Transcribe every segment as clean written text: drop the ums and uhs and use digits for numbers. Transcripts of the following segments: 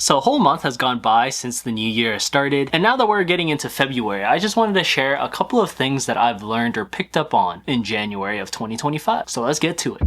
So a whole month has gone by since the new year started, and now that we're getting into February, I just wanted to share a couple of things that I've learned or picked up on in January of 2025. So let's get to it.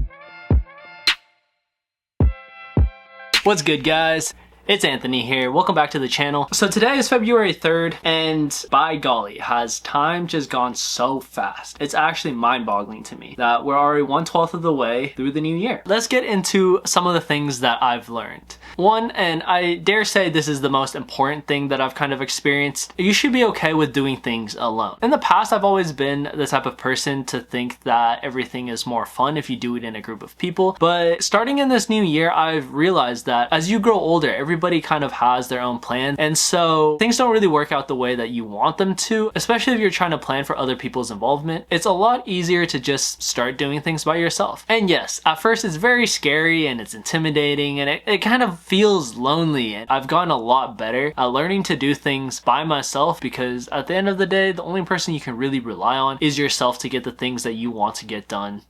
What's good, guys? It's Anthony here. Welcome back to the channel. So today is February 3rd, and by golly, has time just gone so fast. It's actually mind-boggling to me that we're already 1/12 of the way through the new year. Let's get into some of the things that I've learned. One, and I dare say this is the most important thing that I've kind of experienced, you should be okay with doing things alone. In the past, I've always been the type of person to think that everything is more fun if you do it in a group of people, but starting in this new year, I've realized that as you grow older, everybody kind of has their own plan, and so things don't really work out the way that you want them to, especially if you're trying to plan for other people's involvement. It's a lot easier to just start doing things by yourself. And yes, at first it's very scary and it's intimidating and it kind of feels lonely, and I've gotten a lot better at learning to do things by myself, because at the end of the day, the only person you can really rely on is yourself to get the things that you want to get done.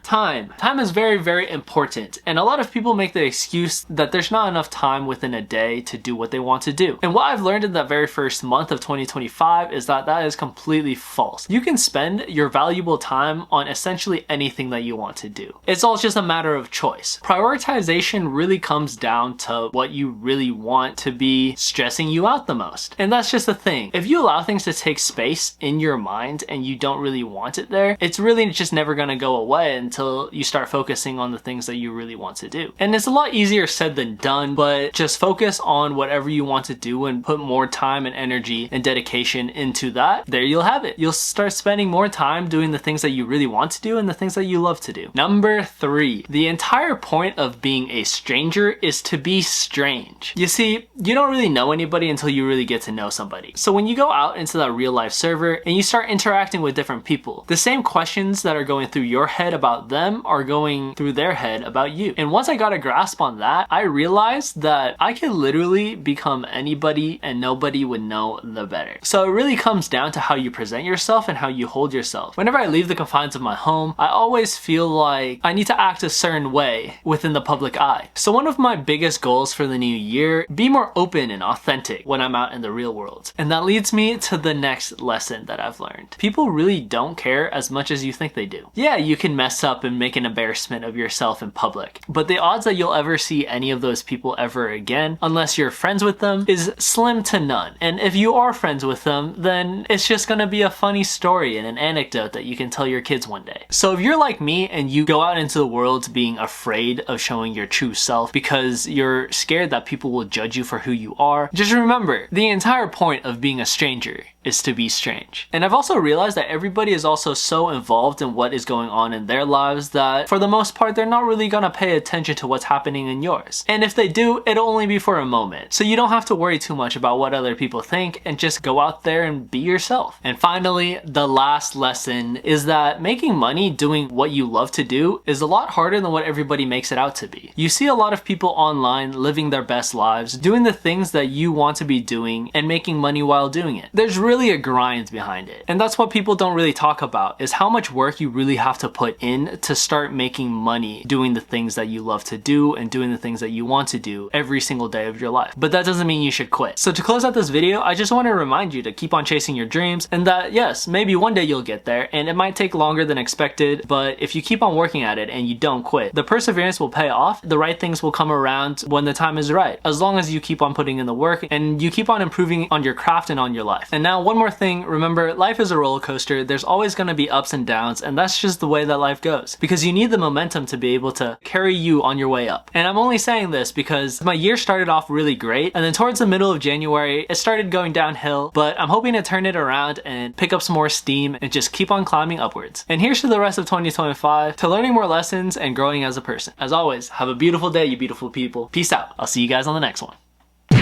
Time is very, very important, and a lot of people make the excuse that there's not enough time within a day to do what they want to do. And what I've learned in that very first month of 2025 is that that is completely false. You can spend your valuable time on essentially anything that you want to do. It's all just a matter of choice. Prioritization really comes down to what you really want to be stressing you out the most. And that's just the thing. If you allow things to take space in your mind and you don't really want it there, it's really just never gonna go away until you start focusing on the things that you really want to do. And it's a lot easier said than done, but just focus on whatever you want to do and put more time and energy and dedication into that. There you'll have it. You'll start spending more time doing the things that you really want to do and the things that you love to do. Number 3, the entire point of being a stranger is to be strange. You see, you don't really know anybody until you really get to know somebody. So when you go out into that real life server and you start interacting with different people, the same questions that are going through your head about them are going through their head about you. And once I got a grasp on that, I realized that I could literally become anybody and nobody would know the better. So it really comes down to how you present yourself and how you hold yourself. Whenever I leave the confines of my home, I always feel like I need to act a certain way within the public eye. So one of my biggest goals for the new year, be more open and authentic when I'm out in the real world. And that leads me to the next lesson that I've learned. People really don't care as much as you think they do. Yeah, you can mess up and make an embarrassment of yourself in public, but the odds that you'll ever see any of those people ever again, unless you're friends with them, is slim to none. And if you are friends with them, then it's just gonna be a funny story and an anecdote that you can tell your kids one day. So if you're like me and you go out into the world being afraid of showing your true self because you're scared that people will judge you for who you are, just remember, the entire point of being a stranger is to be strange. And I've also realized that everybody is also so involved in what is going on in their lives that for the most part they're not really gonna pay attention to what's happening in yours. And if they do, it'll only be for a moment. So you don't have to worry too much about what other people think, and just go out there and be yourself. And finally, the last lesson is that making money doing what you love to do is a lot harder than what everybody makes it out to be. You see a lot of people online living their best lives, doing the things that you want to be doing and making money while doing it. There's really a grind behind it. And that's what people don't really talk about, is how much work you really have to put in to start making money doing the things that you love to do and doing the things that you want to do every single day of your life. But that doesn't mean you should quit. So to close out this video, I just want to remind you to keep on chasing your dreams, and that yes, maybe one day you'll get there, and it might take longer than expected, but if you keep on working at it and you don't quit, the perseverance will pay off. The right things will come around when the time is right, as long as you keep on putting in the work and you keep on improving on your craft and on your life. And now one more thing, remember, life is a roller coaster. There's always going to be ups and downs, and that's just the way that life goes, because you need the momentum to be able to carry you on your way up. And I'm only saying this because my year started off really great, and then towards the middle of January it started going downhill, but I'm hoping to turn it around and pick up some more steam and just keep on climbing upwards. And here's to the rest of 2025, to learning more lessons and growing as a person. As always, have a beautiful day, you beautiful people. Peace out. I'll see you guys on the next one.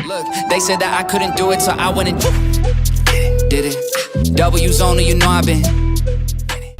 Look, they said that I couldn't do it, so I went and did it. W's only, you know I've been